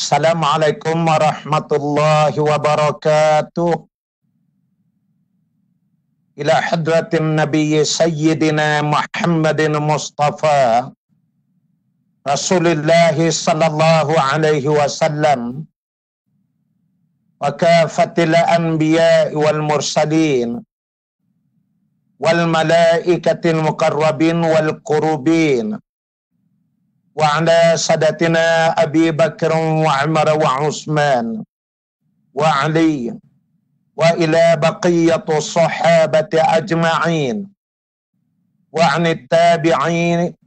Assalamualaikum warahmatullahi wabarakatuh. Ila hadratin Nabi Sayyidina Muhammadin Mustafa Rasulullah sallallahu alaihi wasallam wa kafatil anbiya wal mursalin wal malaikatil muqarrabin wal qurubin wa ala sadatina Abi Bakr wa Umar wa Utsman wa Ali wa ila baqiyatu sahabati ajma'in wa anit tabi'in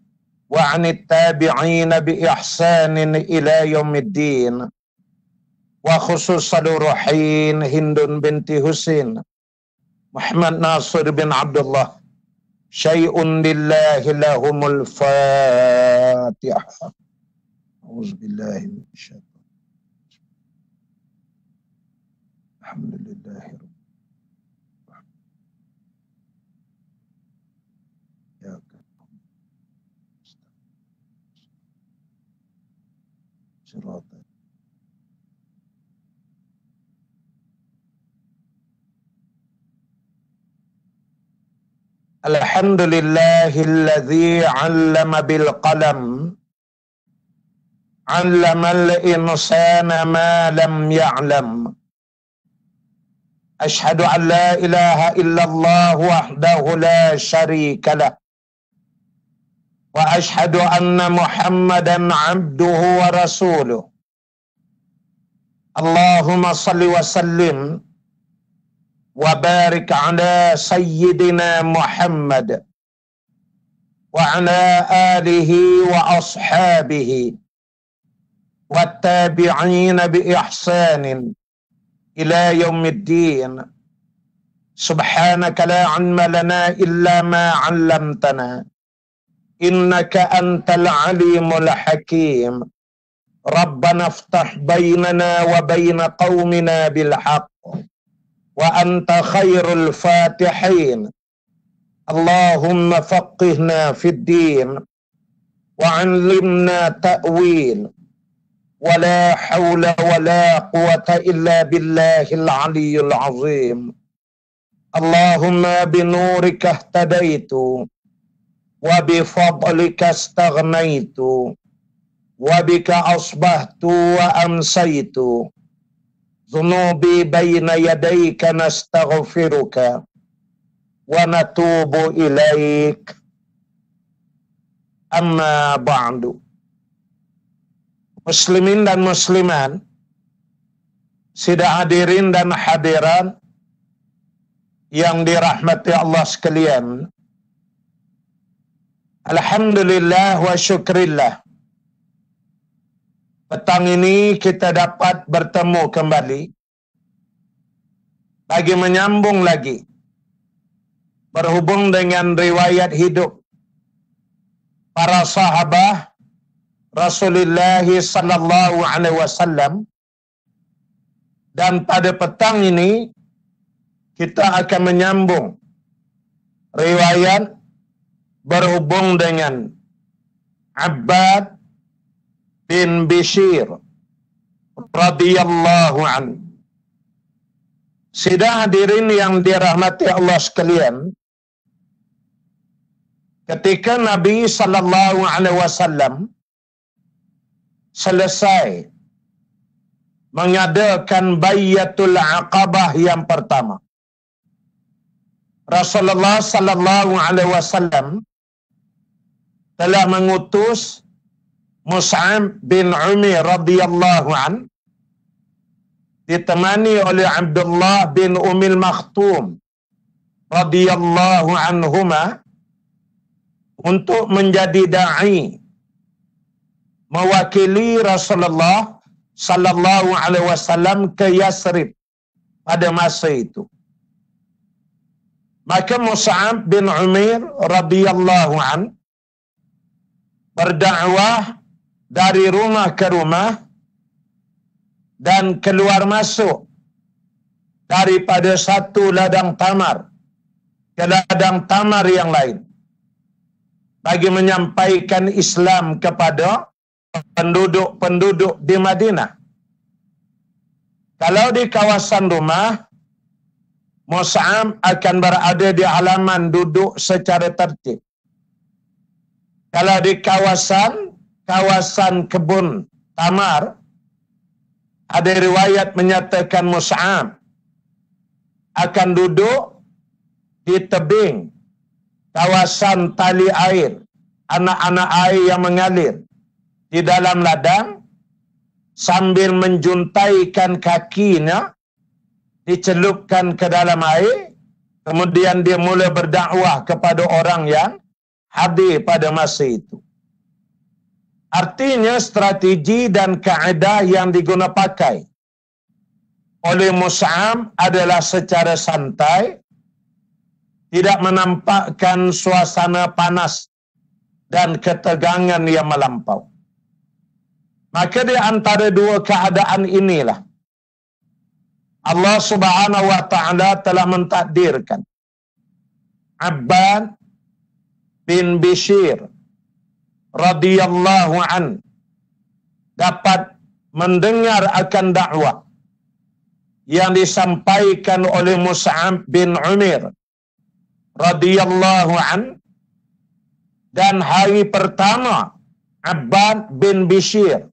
bi ihsanin ila yaumiddin wa khususan ruhin Hindun binti Husain Muhammad Nasir bin Abdullah syai'un lillahi lahumul Fatihah. Auzubillahi minasyaitonir rajim. Alhamdulillahi rabbil alamin. Alhamdulillahilladzi 'allama bil qalam 'allamal insana ma lam ya'lam. Ashhadu an la ilaha illallah wahdahu la syarika lah. Wa ashhadu anna Muhammadan 'abduhu wa rasuluh. Allahumma salli wa sallim wa barik ala sayyidina Muhammad wa ala alihi wa ashabihi wa tabi'ina bi ihsanin ila yaumiddin. Subhanaka la ilma lana illa ma 'allamtana innaka antal alimul hakim. Rabbana iftah bainana wa baina qaumina bil haqq wa anta khairul fatihin. Allahumma faqihna fid din wa 'allimna ta'wil wa la hawla wa la quwwata illa billahil aliyyil azim. Allahumma bi nurika ihtadaitu wa bi fadlika istaghnaitu wa bika asbahtu wa amsaitu. Dhunubi baina yadayka nastaghfiruka wa natubu ilaik. Amma ba'du. Muslimin dan musliman, sidang hadirin dan hadirat yang dirahmati Allah sekalian, alhamdulillah wa syukrillah, petang ini kita dapat bertemu kembali bagi menyambung lagi berhubung dengan riwayat hidup para sahabat Rasulullah sallallahu alaihi wasallam. Dan pada petang ini kita akan menyambung riwayat berhubung dengan Abbad bin Bishir radhiyallahu anhu. Sidang hadirin yang dirahmati Allah sekalian, ketika Nabi sallallahu alaihi wasallam selesai mengadakan Bai'atul Aqabah yang pertama, Rasulullah sallallahu alaihi wasallam telah mengutus Mus'ab bin Umair radhiyallahu an ditemani oleh Abdullah bin Ummil Makhtum radhiyallahu anhuma untuk menjadi dai mewakili Rasulullah sallallahu alaihi wasallam ke Yasrib pada masa itu. Maka Mus'ab bin Umair radhiyallahu an berdakwah dari rumah ke rumah dan keluar masuk daripada satu ladang tamar ke ladang tamar yang lain bagi menyampaikan Islam kepada penduduk-penduduk di Madinah. Kalau di kawasan rumah, Mus'ab akan berada di halaman duduk secara tertib. Kalau di kawasan kebun tamar, ada riwayat menyatakan Mus'ab akan duduk di tebing kawasan tali air, anak-anak air yang mengalir di dalam ladang, sambil menjuntaikan kakinya dicelupkan ke dalam air, kemudian dia mula berdakwah kepada orang yang hadir pada masa itu. Artinya strategi dan kaedah yang digunakan pakai oleh Mus'ab adalah secara santai, tidak menampakkan suasana panas dan ketegangan yang melampau. Maka di antara dua keadaan inilah Allah Subhanahu wa taala telah mentakdirkan Abbad bin Bishr radhiyallahu an dapat mendengar akan dakwah yang disampaikan oleh Mus'ab bin Umair radhiyallahu an, dan hari pertama Abbad bin Bishr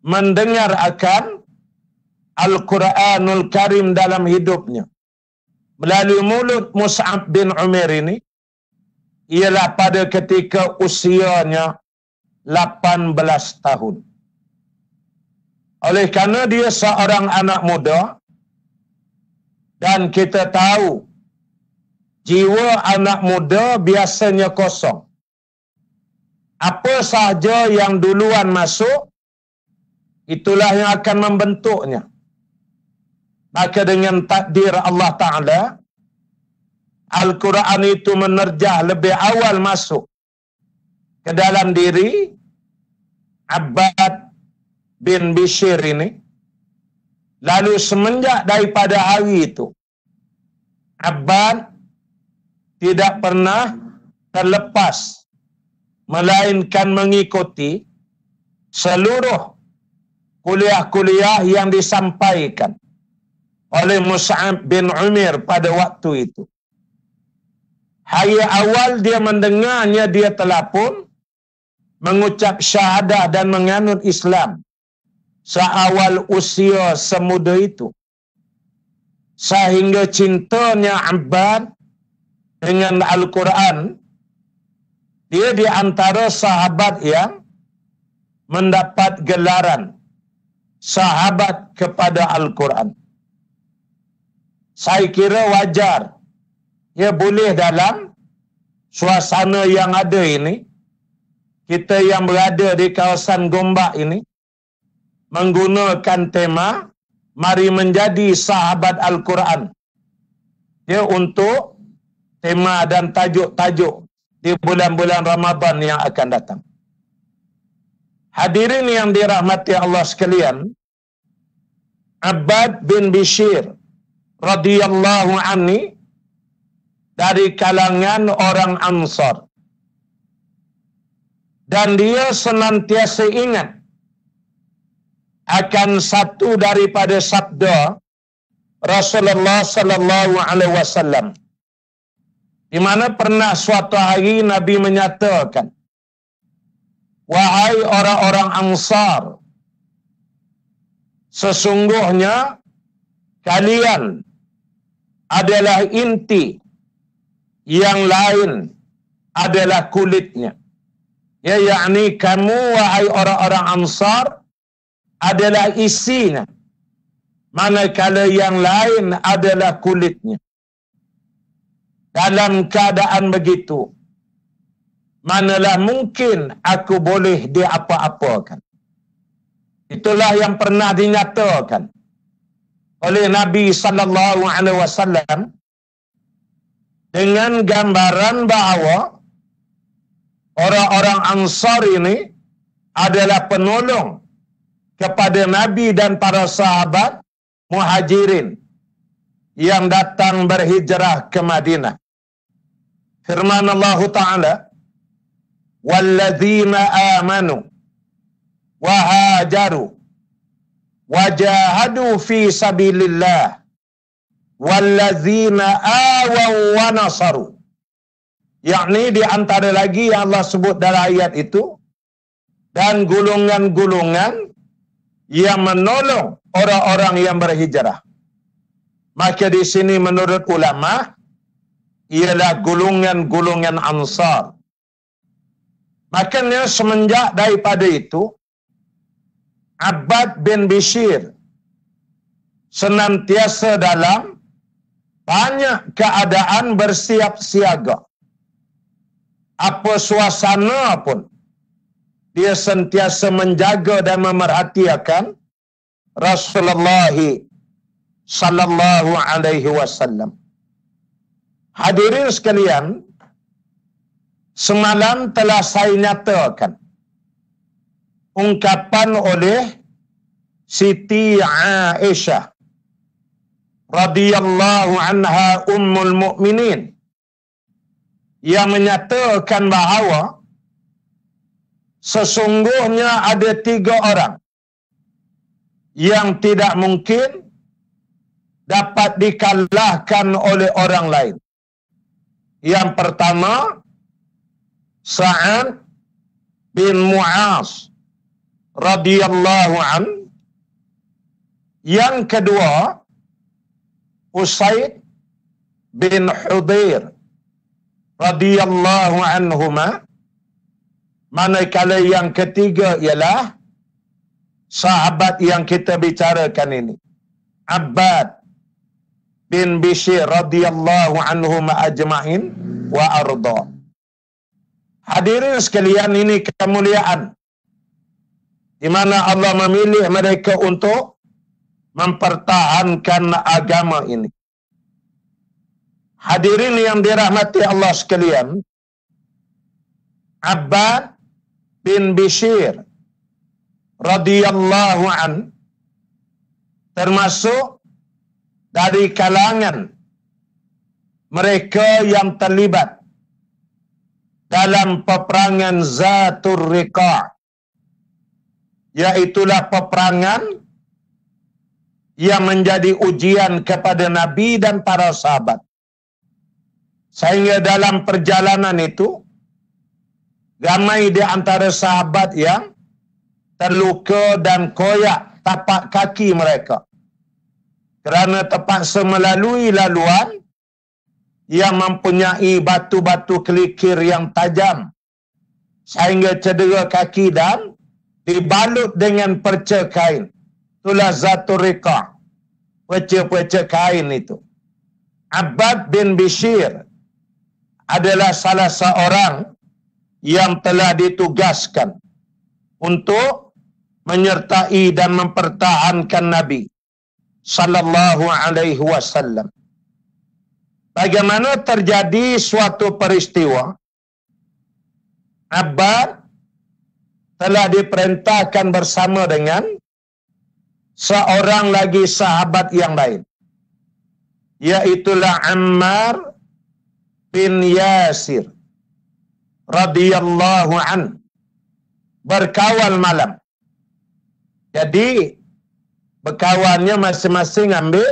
mendengar akan Al-Quranul Karim dalam hidupnya melalui mulut Mus'ab bin Umair ini ialah pada ketika usianya 18 tahun. Oleh kerana dia seorang anak muda, dan kita tahu jiwa anak muda biasanya kosong. Apa sahaja yang duluan masuk, itulah yang akan membentuknya. Maka dengan takdir Allah Ta'ala, Al-Quran itu menerjah lebih awal masuk ke dalam diri Abbad bin Bishr ini. Lalu semenjak daripada hari itu, Abbad tidak pernah terlepas, melainkan mengikuti seluruh kuliah-kuliah yang disampaikan oleh Mus'ab bin Umair pada waktu itu. Hari awal dia mendengarnya, dia telah pun mengucap syahadah dan menganut Islam seawal usia semuda itu. Sehingga cintanya Abbad dengan Al-Quran, dia di antara sahabat yang mendapat gelaran sahabat kepada Al-Quran. Saya kira wajar, ya boleh dalam suasana yang ada ini, kita yang berada di kawasan Gombak ini menggunakan tema mari menjadi sahabat Al-Quran, ya, untuk tema dan tajuk-tajuk di bulan-bulan Ramadan yang akan datang. Hadirin yang dirahmati Allah sekalian, Abbad bin Bishr radhiyallahu anhu dari kalangan orang Ansar, dan dia senantiasa ingat akan satu daripada sabda Rasulullah sallallahu alaihi wasallam, di mana pernah suatu hari Nabi menyatakan, wahai orang-orang Ansar, sesungguhnya kalian adalah inti, yang lain adalah kulitnya. Ya, yakni kamu wahai orang-orang Ansar adalah isinya, manakala yang lain adalah kulitnya. Dalam keadaan begitu, manalah mungkin aku boleh diapa-apakan. Itulah yang pernah dinyatakan oleh Nabi sallallahu alaihi wasallam dengan gambaran bahawa orang-orang Ansar ini adalah penolong kepada Nabi dan para sahabat Muhajirin yang datang berhijrah ke Madinah. Firman Allah Ta'ala, walladzina amanu wa hajaru wajahadu fi sabilillah wallazina awaw wa nasaru. Yakni di antara lagi yang Allah sebut dalam ayat itu, dan golongan-golongan yang menolong orang-orang yang berhijrah. Maka di sini menurut ulama ialah golongan-golongan Ansar. Makanya semenjak daripada itu Abbad bin Bishr senantiasa dalam banyak keadaan bersiap siaga. Apa suasana pun dia sentiasa menjaga dan memerhatikan Rasulullah sallallahu alaihi wasallam. Hadirin sekalian, semalam telah saya nyatakan ungkapan oleh Siti Aisyah radhiyallahu anha ummul mukminin yang menyatakan bahawa sesungguhnya ada 3 orang yang tidak mungkin dapat dikalahkan oleh orang lain. Yang pertama, Sa'ad bin Mu'az radhiyallahu an. Yang kedua, Usaid bin Hudayr radhiyallahu anhuma. Manakala yang ketiga ialah sahabat yang kita bicarakan ini, Abbad bin Bishr radhiyallahu anhuma ajma'in wa arda. Hadirin sekalian, ini kemuliaan di mana Allah memilih mereka untuk mempertahankan agama ini. Hadirin yang dirahmati Allah sekalian, Abbad bin Bishr radhiyallahu an termasuk dari kalangan mereka yang terlibat dalam peperangan Zatur Riqa', iaitulah peperangan yang menjadi ujian kepada Nabi dan para sahabat. Sehingga dalam perjalanan itu ramai di antara sahabat yang terluka dan koyak tapak kaki mereka kerana terpaksa melalui laluan yang mempunyai batu-batu kelikir yang tajam sehingga cedera kaki dan dibalut dengan perca kain. Itulah Zatur Riqa', perca-perca kain itu. Abbad bin Bishr adalah salah seorang yang telah ditugaskan untuk menyertai dan mempertahankan Nabi sallallahu alaihi wasallam. Bagaimana terjadi suatu peristiwa, Abbad telah diperintahkan bersama dengan seorang lagi sahabat yang lain, iaitulah Ammar bin Yasir radhiyallahu an, berkawal malam. Jadi berkawannya masing-masing ambil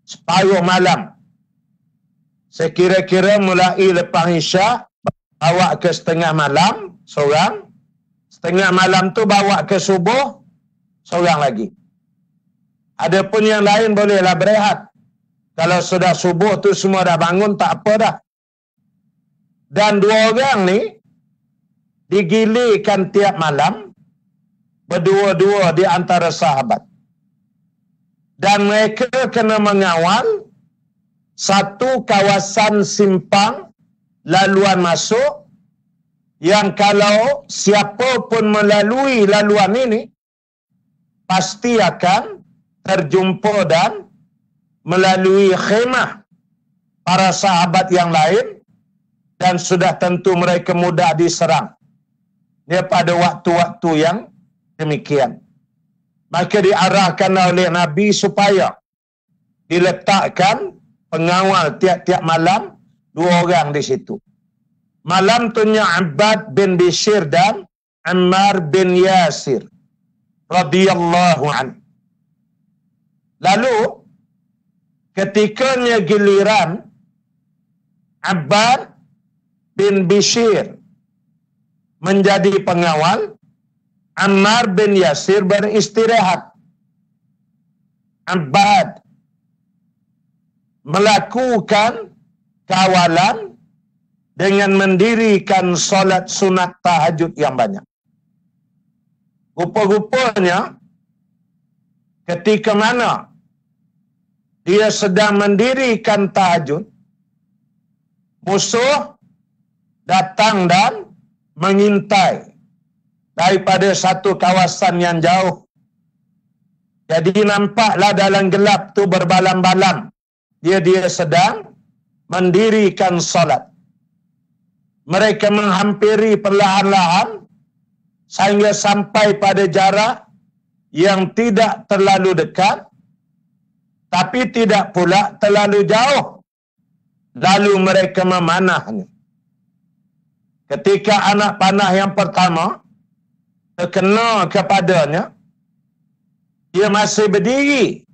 separuh malam. Sekira-kira mulai lepas Isyak bawa ke setengah malam seorang, setengah malam tu bawa ke subuh seorang lagi. Adapun yang lain bolehlah berehat. Kalau sudah subuh tu semua dah bangun, tak apa dah. Dan 2 orang ni digilirkan tiap malam berdua-dua di antara sahabat. Dan mereka kena mengawal satu kawasan simpang laluan masuk yang kalau siapa pun melalui laluan ini pasti akan terjumpa dan melalui khemah para sahabat yang lain, dan sudah tentu mereka mudah diserang dia pada waktu-waktu yang demikian. Maka diarahkan oleh Nabi supaya diletakkan pengawal tiap-tiap malam 2 orang di situ. Malam tunya Abbad bin Bishr dan Ammar bin Yasir radhiyallahu an. Lalu ketikanya giliran Abbad bin Bishr menjadi pengawal, Ammar bin Yasir beristirahat. Abbad melakukan kawalan dengan mendirikan solat sunat tahajud yang banyak. Rupa-rupanya ketika mana dia sedang mendirikan tahajud, musuh datang dan mengintai daripada satu kawasan yang jauh. Jadi nampaklah dalam gelap tu berbalam-balam dia sedang mendirikan solat. Mereka menghampiri perlahan-lahan sehingga sampai pada jarak yang tidak terlalu dekat tapi tidak pula terlalu jauh. Lalu mereka memanahnya. Ketika anak panah yang pertama terkena kepadanya, dia masih berdiri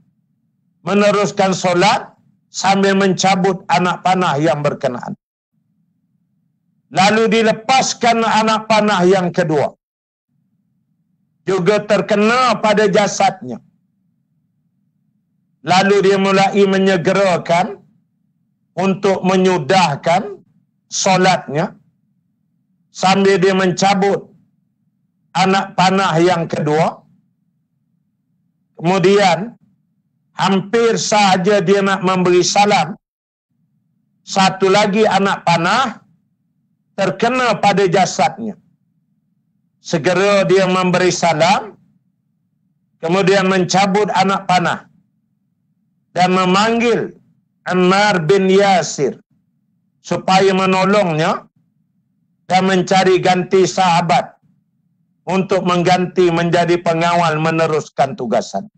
meneruskan solat sambil mencabut anak panah yang berkenaan. Lalu dilepaskan anak panah yang kedua, juga terkena pada jasadnya. Lalu dia mulai menyegerakan untuk menyudahkan solatnya sambil dia mencabut anak panah yang kedua. Kemudian hampir sahaja dia nak memberi salam, satu lagi anak panah terkena pada jasadnya. Segera dia memberi salam, kemudian mencabut anak panah dan memanggil Ammar bin Yasir supaya menolongnya dan mencari ganti sahabat untuk mengganti menjadi pengawal meneruskan tugasan.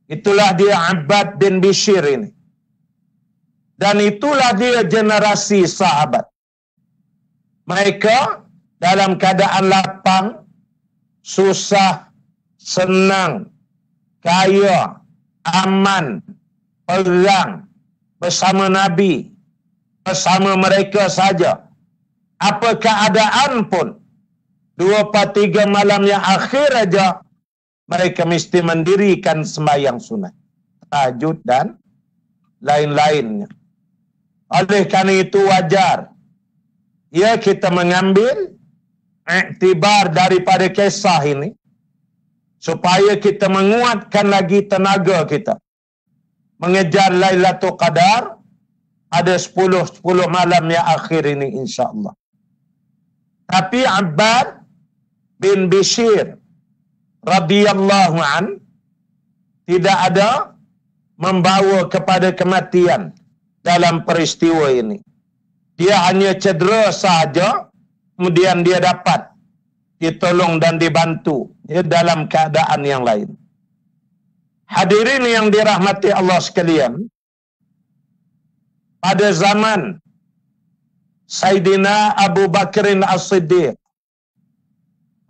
Itulah dia Abbad bin Bishr ini. Dan itulah dia generasi sahabat. Mereka dalam keadaan lapang, susah, senang, kaya, aman, perang, bersama Nabi, bersama mereka saja. Apa keadaan pun, 2/3 malam yang akhir aja, mereka mesti mendirikan sembahyang sunat, tahajud dan lain-lainnya. Oleh kerana itu wajar ya kita mengambil iktibar daripada kisah ini supaya kita menguatkan lagi tenaga kita mengejar Lailatul Qadar ada 10 malam yang akhir ini insya-Allah. Tapi Abbad bin Bishr radhiyallahu an tidak ada membawa kepada kematian dalam peristiwa ini. Dia hanya cedera sahaja, kemudian dia dapat ditolong dan dibantu dalam keadaan yang lain. Hadirin yang dirahmati Allah sekalian, pada zaman Sayyidina Abu Bakrin As-Siddiq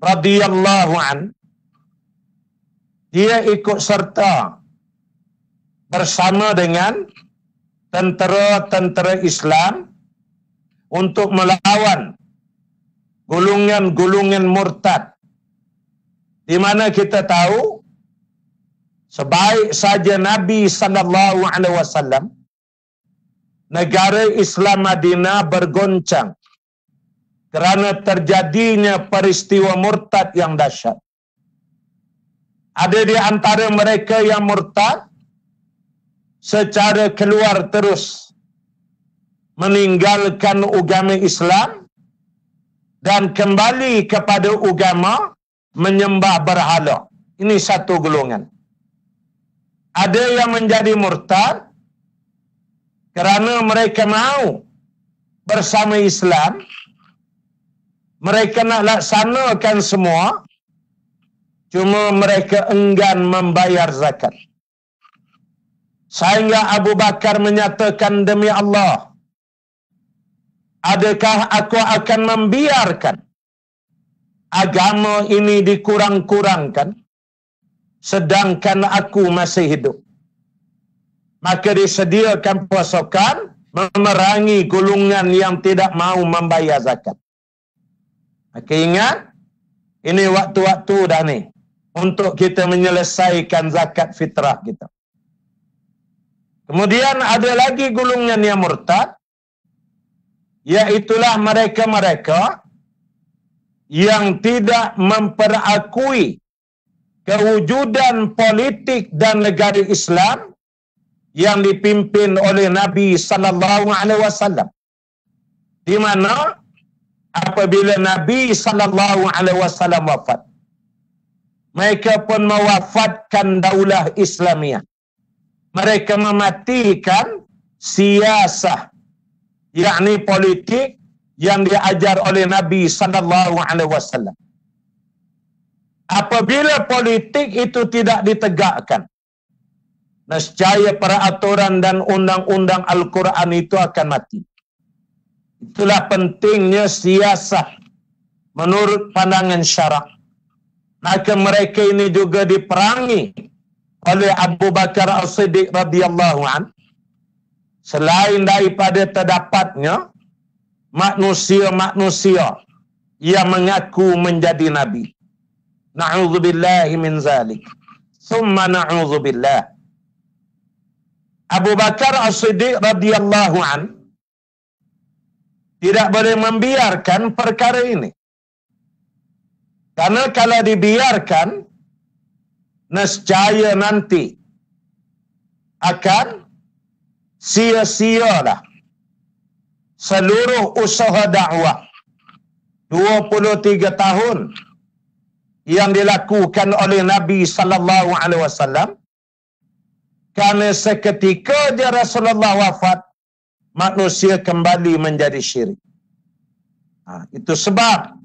radhiyallahu an, dia ikut serta bersama dengan tentera-tentera Islam untuk melawan golongan-golongan murtad. Di mana kita tahu sebaik saja Nabi sallallahu alaihi wasallam, negara Islam Madinah bergoncang kerana terjadinya peristiwa murtad yang dahsyat. Ada di antara mereka yang murtad secara keluar terus meninggalkan agama Islam dan kembali kepada agama menyembah berhala. Ini satu golongan. Ada yang menjadi murtad kerana mereka mahu bersama Islam, mereka nak laksanakan semua, cuma mereka enggan membayar zakat. Sehingga Abu Bakar menyatakan, demi Allah, adakah aku akan membiarkan agama ini dikurang-kurangkan sedangkan aku masih hidup. Maka disediakan pasukan memerangi golongan yang tidak mau membayar zakat. Maka ingat, ini waktu-waktu dah ni untuk kita menyelesaikan zakat fitrah kita. Kemudian ada lagi golongan yang murtad, iaitulah mereka-mereka yang tidak memperakui kewujudan politik dan negara Islam yang dipimpin oleh Nabi sallallahu alaihi wasallam. Di mana apabila Nabi sallallahu alaihi wasallam wafat, mereka pun mewafatkan daulah Islamiah. Mereka mematikan siasah, yakni politik yang diajar oleh Nabi sallallahu alaihi wasallam. Apabila politik itu tidak ditegakkan, nescaya peraturan dan undang-undang Al-Quran itu akan mati. Itulah pentingnya siasah menurut pandangan syarak. Maka mereka ini juga diperangi oleh Abu Bakar As-Siddiq radhiyallahu an. Selain daripada terdapatnya manusia-manusia yang mengaku menjadi nabi. Na'udzubillahi min zalik. Thumma na'udzubillah. Abu Bakar As-Siddiq radhiyallahu an tidak boleh membiarkan perkara ini. Karena kalau dibiarkan, nescaya nanti akan sia-sialah seluruh usaha dakwah 23 tahun yang dilakukan oleh Nabi sallallahu alaihi wasallam. Kerana seketika dia Rasulullah wafat, manusia kembali menjadi syirik. Itu sebab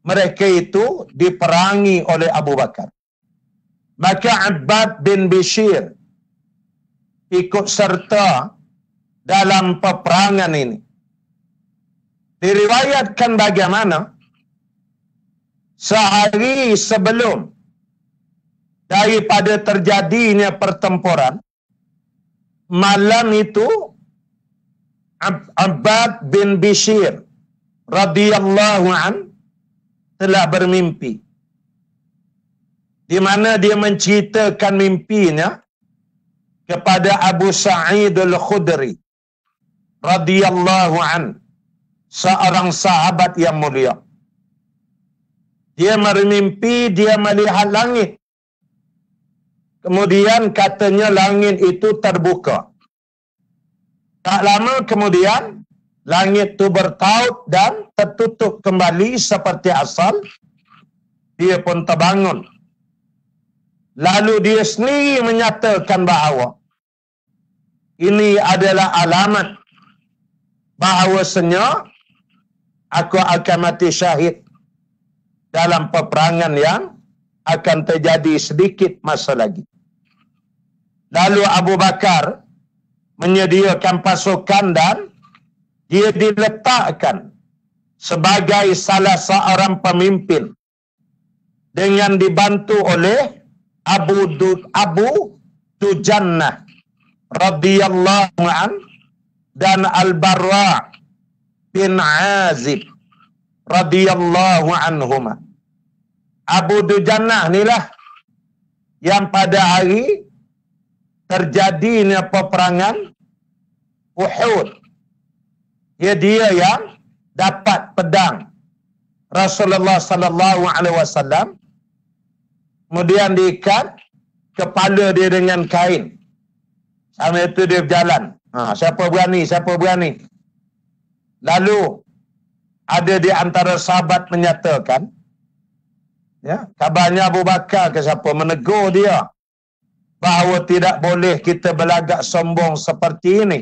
mereka itu diperangi oleh Abu Bakar. Maka Abbad bin Bishir ikut serta dalam peperangan ini. Diriwayatkan bagaimana sehari sebelum daripada terjadinya pertempuran, malam itu Abbad bin Bishir radhiyallahu an telah bermimpi, di mana dia menceritakan mimpinya kepada Abu Sa'id Al-Khudri radhiyallahu an, seorang sahabat yang mulia. Dia bermimpi, dia melihat langit. Kemudian katanya langit itu terbuka. Tak lama kemudian langit itu bertaut dan tertutup kembali seperti asal. Dia pun terbangun. Lalu dia sendiri menyatakan bahawa ini adalah alamat bahawasanya aku akan mati syahid dalam peperangan yang akan terjadi sedikit masa lagi. Lalu Abu Bakar menyediakan pasukan dan dia diletakkan sebagai salah seorang pemimpin dengan dibantu oleh Abu Dujannah radhiyallahu an dan Al-Barra bin Azib radhiyallahu anhuma. Abu Dujannah inilah yang pada hari terjadinya peperangan Uhud, dia yang dapat pedang Rasulullah sallallahu alaihi wasallam, kemudian diikat kepala dia dengan kain. Sama itu dia berjalan. Siapa berani? Lalu ada di antara sahabat menyatakan, ya, kabarnya Abu Bakar ke siapa menegur dia bahawa tidak boleh kita berlagak sombong seperti ini.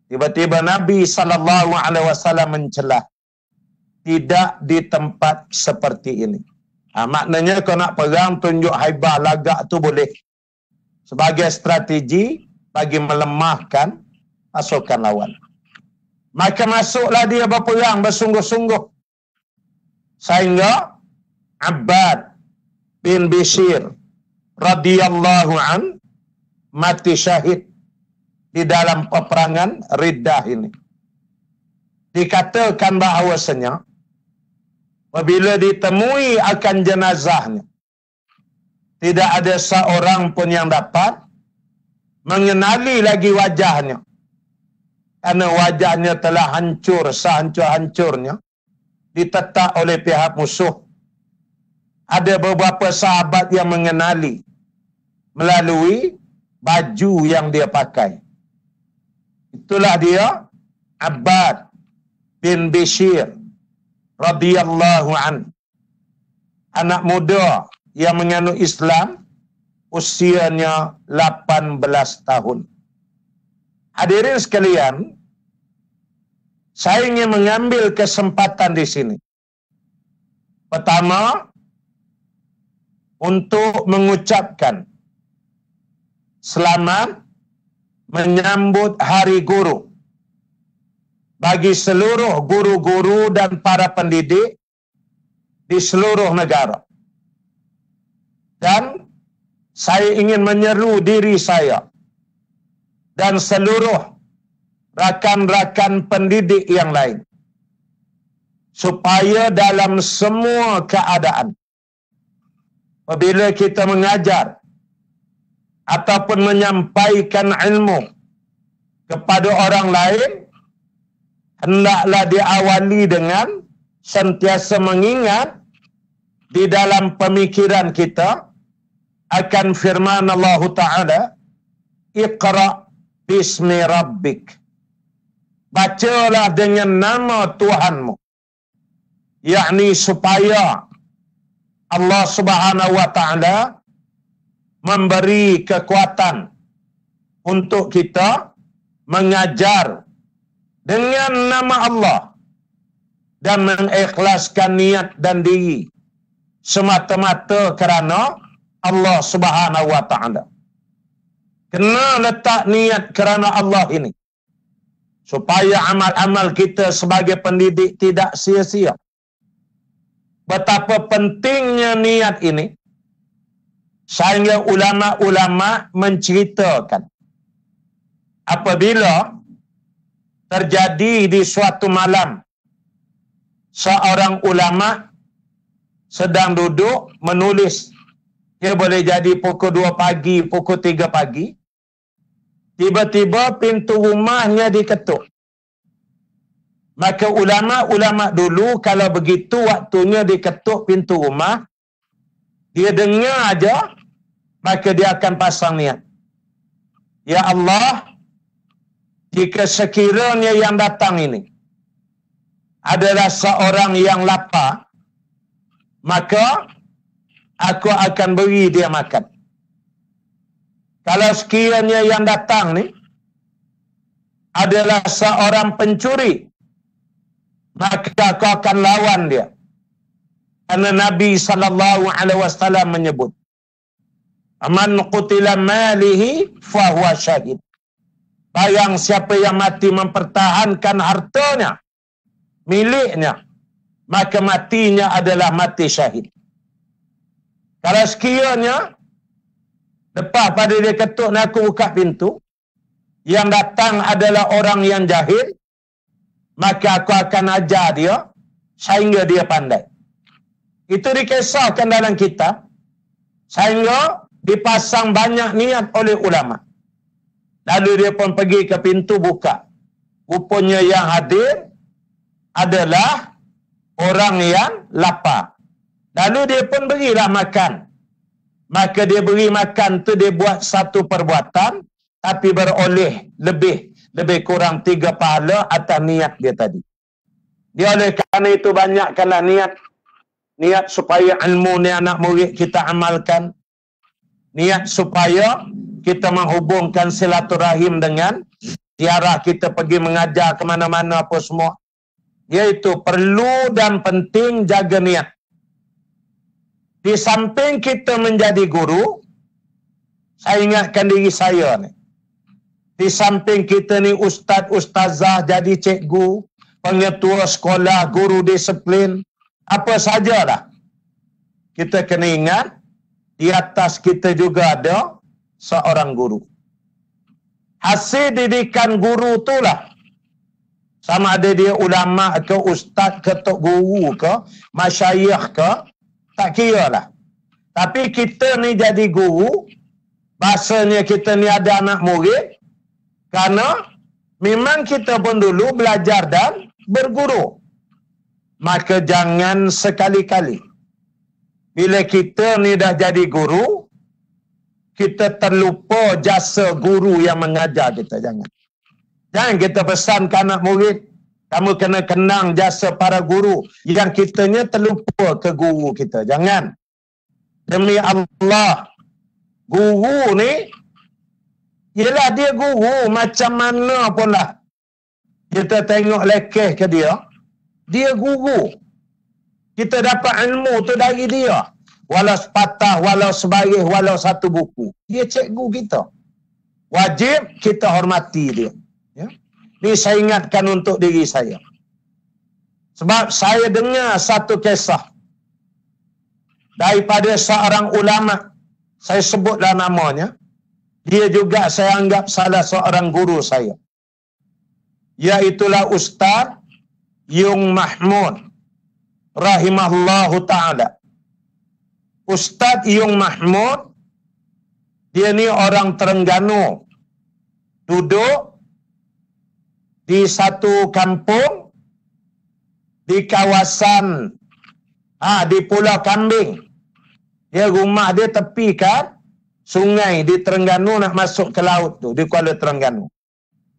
Tiba-tiba Nabi sallallahu alaihi wasallam mencelah, tidak di tempat seperti ini. Maknanya kau nak perang tunjuk haibah lagak tu boleh, sebagai strategi bagi melemahkan pasukan lawan. Maka masuklah dia berperang bersungguh-sungguh sehingga Abbad bin Bishir radhiyallahu an mati syahid di dalam peperangan Riddah ini. Dikatakan bahawasanya apabila ditemui akan jenazahnya, tidak ada seorang pun yang dapat mengenali lagi wajahnya, karena wajahnya telah hancur sehancur-hancurnya, ditetak oleh pihak musuh. Ada beberapa sahabat yang mengenali melalui baju yang dia pakai. Itulah dia Abbad bin Bishir radhiyallahu an, anak muda yang menganut Islam, usianya 18 tahun. Hadirin sekalian, saya ingin mengambil kesempatan di sini. Pertama, untuk mengucapkan selamat menyambut Hari Guru bagi seluruh guru-guru dan para pendidik di seluruh negara. Dan saya ingin menyeru diri saya dan seluruh rakan-rakan pendidik yang lain, supaya dalam semua keadaan, apabila kita mengajar ataupun menyampaikan ilmu kepada orang lain, hendaklah diawali dengan sentiasa mengingat di dalam pemikiran kita akan firman Allah Ta'ala, Iqra bismi rabbik. Bacalah dengan nama Tuhanmu. Yakni supaya Allah Subhanahu Wa Ta'ala memberi kekuatan untuk kita mengajar dengan nama Allah dan mengikhlaskan niat dan diri semata-mata kerana Allah Subhanahu Wa Ta'ala. Kena letak niat kerana Allah ini, supaya amal-amal kita sebagai pendidik tidak sia-sia. Betapa pentingnya niat ini, sehingga ulama-ulama menceritakan apabila terjadi di suatu malam seorang ulama sedang duduk menulis, dia boleh jadi pukul 2 pagi, pukul 3 pagi, tiba-tiba pintu rumahnya diketuk. Maka ulama-ulama dulu kalau begitu waktunya diketuk pintu rumah, dia dengar aja, maka dia akan pasang niat. Ya Allah, jika sekiranya yang datang ini adalah seorang yang lapar, maka aku akan beri dia makan. Kalau sekiranya yang datang ni adalah seorang pencuri, maka aku akan lawan dia. Karena Nabi SAW menyebut, man qutila malihi fahuwa syahid. Barang siapa yang mati mempertahankan hartanya, miliknya, maka matinya adalah mati syahid. Kalau sekiranya lepas pada dia ketuk dan aku buka pintu, yang datang adalah orang yang jahil, maka aku akan ajar dia sehingga dia pandai. Itu dikisahkan dalam kitab, sehingga dipasang banyak niat oleh ulama. Lalu dia pun pergi ke pintu buka. Rupanya yang hadir adalah orang yang lapar. Lalu dia pun berilah makan. Maka dia beri makan tu, dia buat satu perbuatan, tapi beroleh lebih kurang 3 pahala atas niat dia tadi. Dia oleh kerana itu banyakkanlah niat supaya ilmu ni anak murid kita amalkan. Niat supaya kita menghubungkan silaturahim dengan ziarah kita pergi mengajar ke mana-mana apa semua. Iaitu perlu dan penting jaga niat. Di samping kita menjadi guru, saya ingatkan diri saya ni, di samping kita ni ustaz, ustazah, jadi cikgu, pengetua sekolah, guru disiplin, apa sajalah, kita kena ingat, di atas kita juga ada seorang guru. Hasil didikan guru itulah, sama ada dia ulama ke, ustaz ke, tok guru ke, masyayikh ke, tak kira lah. Tapi kita ni jadi guru, bahasanya kita ni ada anak murid, kerana memang kita pun dulu belajar dan berguru. Maka jangan sekali-kali bila kita ni dah jadi guru, kita terlupa jasa guru yang mengajar kita. Jangan kita pesan ke anak murid, kamu kena kenang jasa para guru, yang kitanya terlupa ke guru kita. Jangan. Demi Allah, guru ni, yelah dia guru macam mana pun lah. Kita tengok lekeh ke dia, dia guru. Kita dapat ilmu tu dari dia. Walau sepatah, walau sebaris, walau satu buku. Dia cikgu kita. Wajib kita hormati dia. Ya? Ni saya ingatkan untuk diri saya. Sebab saya dengar satu kisah daripada seorang ulama. Saya sebutlah namanya. Dia juga saya anggap salah seorang guru saya. Iaitulah Ustaz Yung Mahmud rahimahullahu ta'ala. Ustaz Yung Mahmud, dia ni orang Terengganu. Duduk di satu kampung di kawasan di Pulau Kambing. Dia rumah dia tepi kan sungai di Terengganu, nak masuk ke laut tu, di Kuala Terengganu.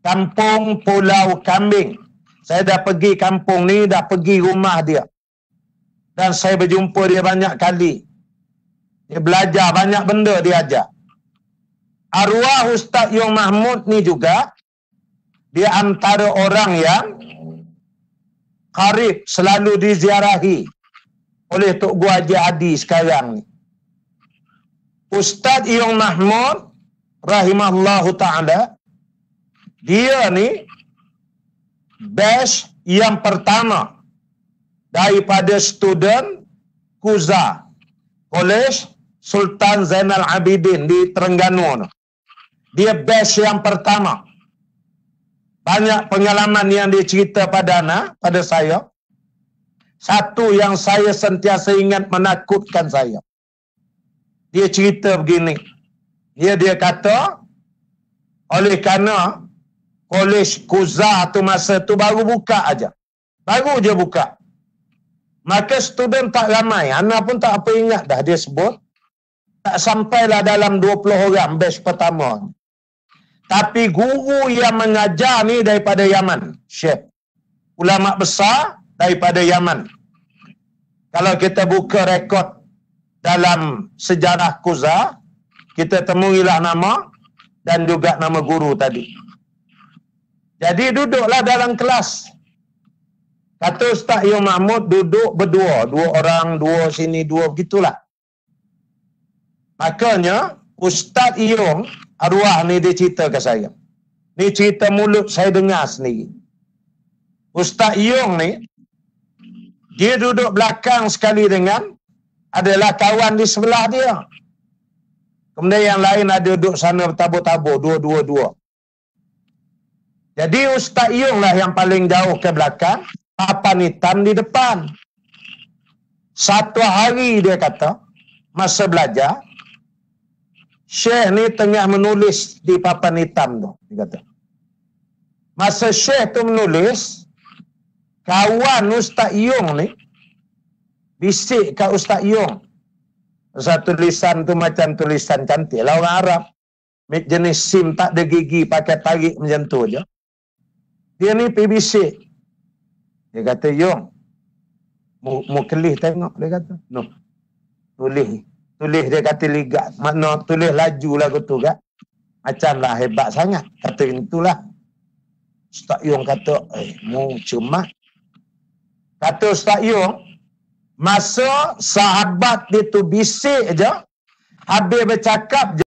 Kampung Pulau Kambing. Saya dah pergi kampung ni, dah pergi rumah dia. Dan saya berjumpa dia banyak kali. Dia belajar banyak benda dia ajar. Arwah Ustaz Yung Mahmud ni juga, dia antara orang yang karib, selalu diziarahi oleh Tok Guru Haji Adi sekarang ni. Ustaz Yung Mahmud rahimahullahu ta'ala, dia ni batch yang pertama daripada student Kuza, Kolej Sultan Zainal Abidin di Terengganu. Dia batch yang pertama. Banyak pengalaman yang dia cerita pada saya. Satu yang saya sentiasa ingat menakutkan saya. Dia cerita begini. Dia kata, oleh kerana Kolej Kuza tu masa tu baru buka aja. Baru je buka. Maka student tak ramai. Ana pun tak apa ingat dah dia sebut. Tak sampailah dalam 20 orang batch pertama. Tapi guru yang mengajar ni daripada Yaman. Syekh. Ulama besar daripada Yaman. Kalau kita buka rekod dalam sejarah Kuza, kita temuilah nama dan juga nama guru tadi. Jadi duduklah dalam kelas. Kata Ustaz Yung Mahmud duduk berdua. 2 orang, 2 sini, 2 begitulah. Makanya Ustaz Yung, arwah ni dia cerita ke saya. Ni cerita mulut saya dengar sendiri. Ustaz Yung ni, dia duduk belakang sekali dengan adalah kawan di sebelah dia. Kemudian yang lain ada duduk sana bertabur-tabur, 2-2-2. Jadi Ustaz Yung lah yang paling jauh ke belakang, papan hitam di depan. Satu hari dia kata, masa belajar, Syekh ni tengah menulis di papan hitam tu, dia kata. Masa Syekh tu menulis, kawan Ustaz Yung ni bisik kat Ustaz Yung. Satu tulisan tu macam tulisan cantik lah orang Arab. Jenis SIM tak ada gigi, pakai tarik macam tu je. Dia ni pergi bisik. Dia kata, Yung, mu kelih tengok, dia kata. No, tulis dia kata ligat. Makna tulis laju lagu tu kan. Macam lah hebat sangat. Kata itulah. Ustaz Yung kata, mu cemat. Kata Ustaz Yung, masa sahabat dia tu bisik je, habis bercakap je,